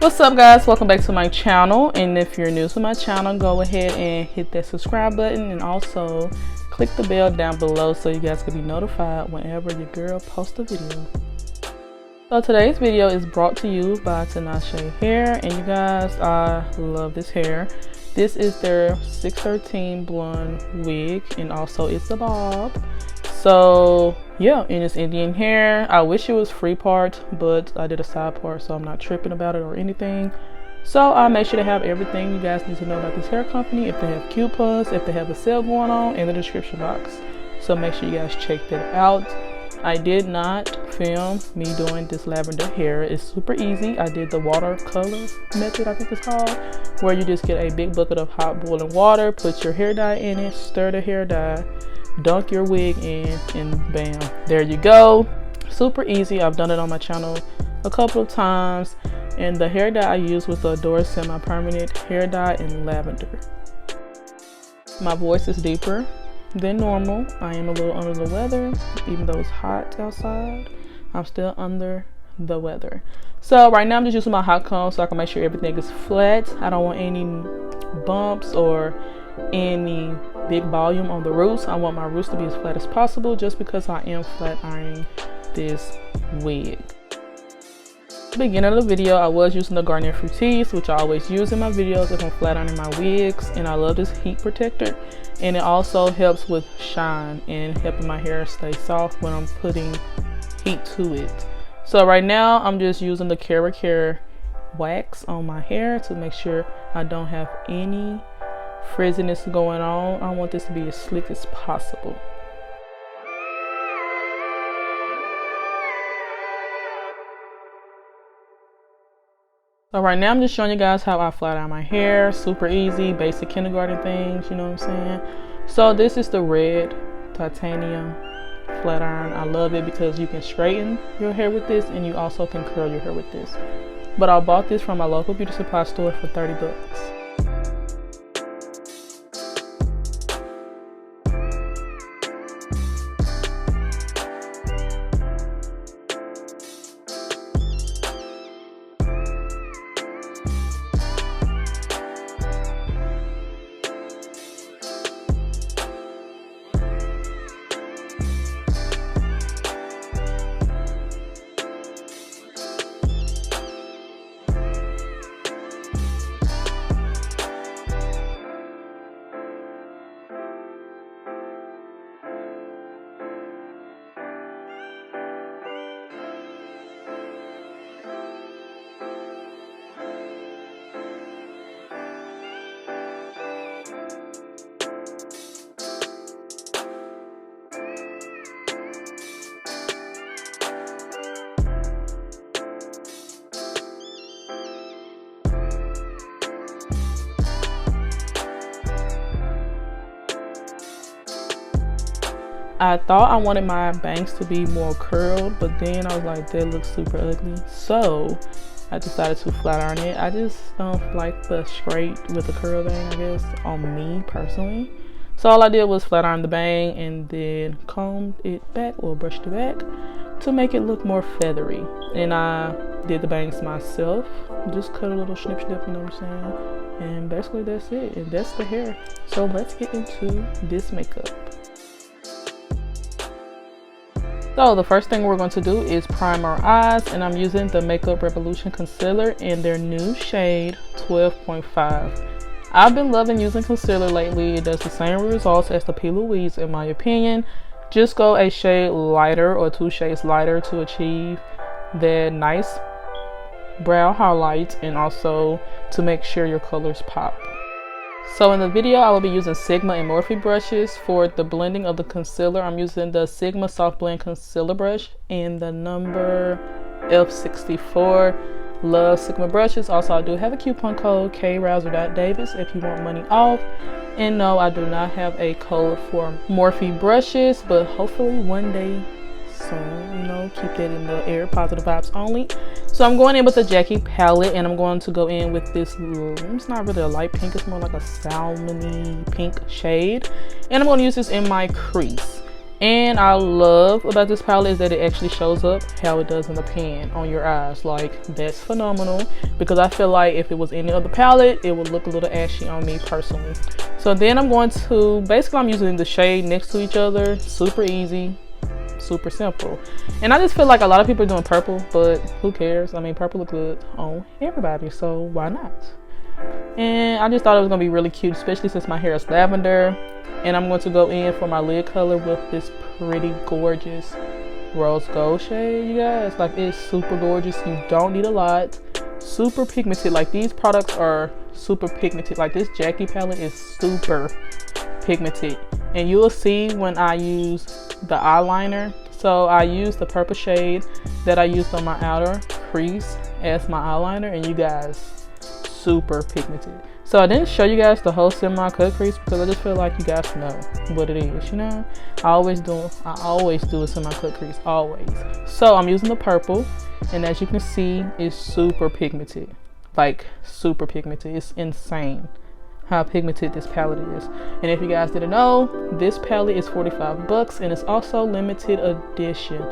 What's up guys, welcome back to my channel, and if you're new to my channel, go ahead and hit that subscribe button and also click the bell down below so you guys can be notified whenever your girl posts a video. So today's video is brought to you by Tinashe hair, and you guys, I love this hair. This is their 613 blonde wig, and also it's a bob. So yeah, and it's Indian hair. I wish it was free part, but I did a side part, so I'm not tripping about it or anything. So I make sure to have everything you guys need to know about this hair company, if they have coupons, if they have a sale going on, in the description box. So make sure you guys check that out. I did not film me doing this lavender hair. It's super easy. I did the watercolor method, I think it's called, where you just get a big bucket of hot boiling water, put your hair dye in it, stir the hair dye, dunk your wig in, and bam, there you go. Super easy. I've done it on my channel a couple of times, and the hair dye I used was the Adore semi-permanent hair dye in lavender. My voice is deeper than normal. I am a little under the weather. Even though it's hot outside, I'm still under the weather. So right now I'm just using my hot comb so I can make sure everything is flat. I don't want any bumps or any big volume on the roots. I want my roots to be as flat as possible, just because I am flat ironing this wig. At the beginning of the video, I was using the Garnier Fructis, which I always use in my videos if I'm flat ironing my wigs, and I love this heat protector, and it also helps with shine and helping my hair stay soft when I'm putting heat to it. So right now I'm just using the Care wax on my hair to make sure I don't have any frizziness going on. I want this to be as slick as possible. So right now I'm just showing you guys how I flat iron my hair. Super easy, basic kindergarten things, you know what I'm saying? So this is the red titanium flat iron. I love it because you can straighten your hair with this, and you also can curl your hair with this. But I bought this from my local beauty supply store for 30 bucks. I thought I wanted my bangs to be more curled, but then I was like, that looks super ugly. So I decided to flat iron it. I just don't like the straight with the curl bang, I guess, on me personally. So all I did was flat iron the bang and then combed it back, or brushed it back, to make it look more feathery. And I did the bangs myself. Just cut a little snip snip, you know what I'm saying? And basically that's it. And that's the hair. So let's get into this makeup. So the first thing we're going to do is prime our eyes, and I'm using the Makeup Revolution concealer in their new shade 12.5. I've been loving using concealer lately. It does the same results as the P. Louise in my opinion. Just go a shade lighter or 2 shades lighter to achieve that nice brow highlight, and also to make sure your colors pop. So in the video, I will be using Sigma and Morphe brushes. For the blending of the concealer, I'm using the Sigma Soft Blend Concealer Brush in the number F64. Love Sigma brushes. Also, I do have a coupon code KROUSER.DAVIS if you want money off. And no, I do not have a code for Morphe brushes, but hopefully one day soon, you know, keep that in the air. Positive vibes only. So I'm going in with the Jackie palette, and I'm going to go in with this little, it's not really a light pink, it's more like a salmony pink shade, and I'm going to use this in my crease. And I love about this palette is that it actually shows up how it does in the pan on your eyes. Like, that's phenomenal, because I feel like if it was any other palette, it would look a little ashy on me personally. So then I'm going to, basically I'm using the shade next to each other. Super easy, super simple. And I just feel like a lot of people are doing purple, but who cares? I mean, purple looks good on everybody, so why not? And I just thought it was gonna be really cute, especially since my hair is lavender. And I'm going to go in for my lid color with this pretty gorgeous rose gold shade, you guys. Like, it's super gorgeous. You don't need a lot. Super pigmented. Like, these products are super pigmented. Like, this Jackie palette is super pigmented. And you'll see when I use the eyeliner. So I use the purple shade that I used on my outer crease as my eyeliner. And you guys, super pigmented. So I didn't show you guys the whole semi-cut crease because I just feel like you guys know what it is, you know? I always do a semi-cut crease, always. So I'm using the purple, and as you can see, it's super pigmented. Like, super pigmented. It's insane how pigmented this palette is. And if you guys didn't know, this palette is 45 bucks, and it's also limited edition.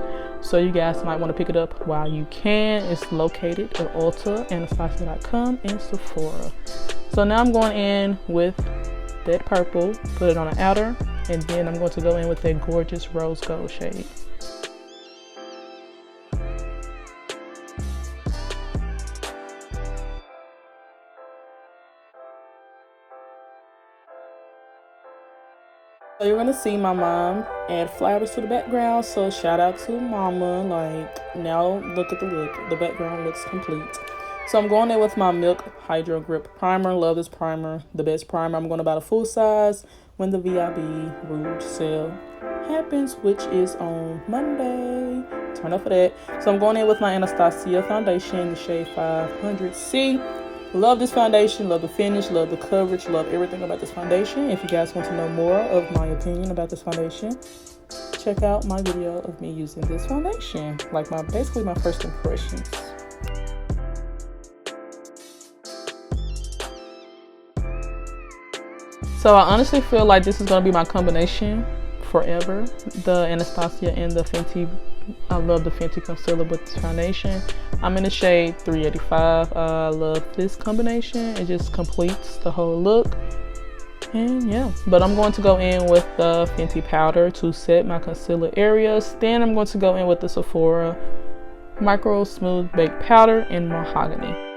So you guys might want to pick it up while you can. It's located at Ulta, Anastasia.com, and Sephora. So now I'm going in with that purple, put it on the outer, and then I'm going to go in with that gorgeous rose gold shade. So you're gonna see my mom add flowers to the background, so shout out to mama. Like, now look at the look, the background looks complete. So I'm going in with my Milk Hydro Grip Primer. Love this primer, the best primer. I'm going to buy the full size when the VIB Rouge sale happens, which is on Monday. Turn up for that. So I'm going in with my Anastasia foundation, the shade 500C. Love this foundation, love the finish, love the coverage, love everything about this foundation. If you guys want to know more of my opinion about this foundation, check out my video of me using this foundation. Like, basically my first impressions. So I honestly feel like this is going to be my combination forever. The Anastasia and the Fenty. I love the Fenty concealer with this foundation. I'm in the shade 385. I love this combination. It just completes the whole look. And yeah, but I'm going to go in with the Fenty powder to set my concealer areas. Then I'm going to go in with the Sephora Micro Smooth Baked Powder in Mahogany.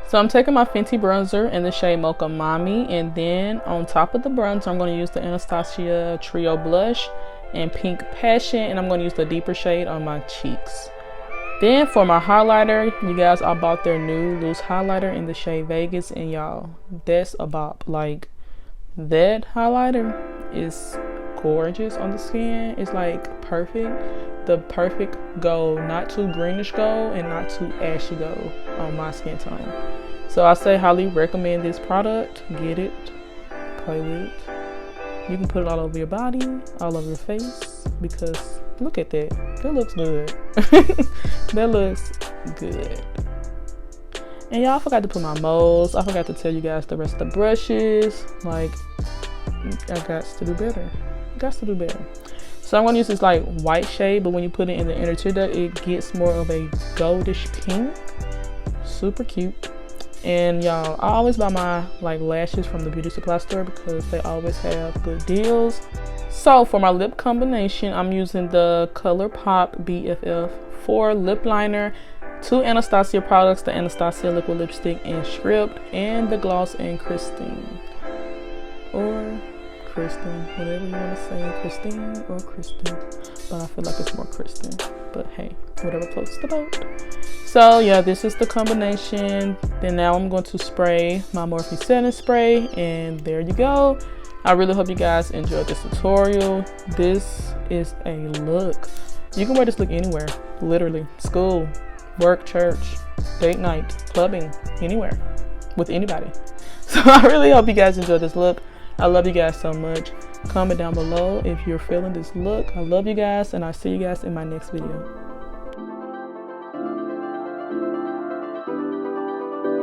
So I'm taking my Fenty bronzer in the shade Mocha Mommy, and then on top of the bronzer I'm going to use the Anastasia Trio blush and Pink Passion, and I'm going to use the deeper shade on my cheeks. Then for my highlighter, you guys, I bought their new loose highlighter in the shade Vegas, and y'all, that's a bop. Like, that highlighter is gorgeous on the skin. It's like perfect, the perfect gold, not too greenish gold and not too ashy gold on my skin tone. So I say highly recommend this product. Get it, play with it. You can put it all over your body, all over your face, because look at that. That looks good. That looks good. And y'all, I forgot to put my molds. I forgot to tell you guys the rest of the brushes. Like, I got to do better. So I'm going to use this like white shade, but when you put it in the inner tear duct, it gets more of a goldish pink. super cute. And y'all, I always buy my like lashes from the beauty supply store because they always have good deals. So for my lip combination, I'm using the COLOURPOP BFF4 lip liner, 2 Anastasia products, the Anastasia liquid lipstick and Script, and the gloss and Christine, or Kristen, whatever you want to say, Christine or Kristen, but I feel like it's more Kristen, but hey, whatever floats the boat. So yeah, this is the combination. Then now I'm going to spray my Morphe setting spray, and there you go. I really hope you guys enjoyed this tutorial. This is a look. You can wear this look anywhere, literally. School, work, church, date night, clubbing, anywhere, with anybody. So I really hope you guys enjoyed this look. I love you guys so much. Comment down below if you're feeling this look. I love you guys, and I'll see you guys in my next video.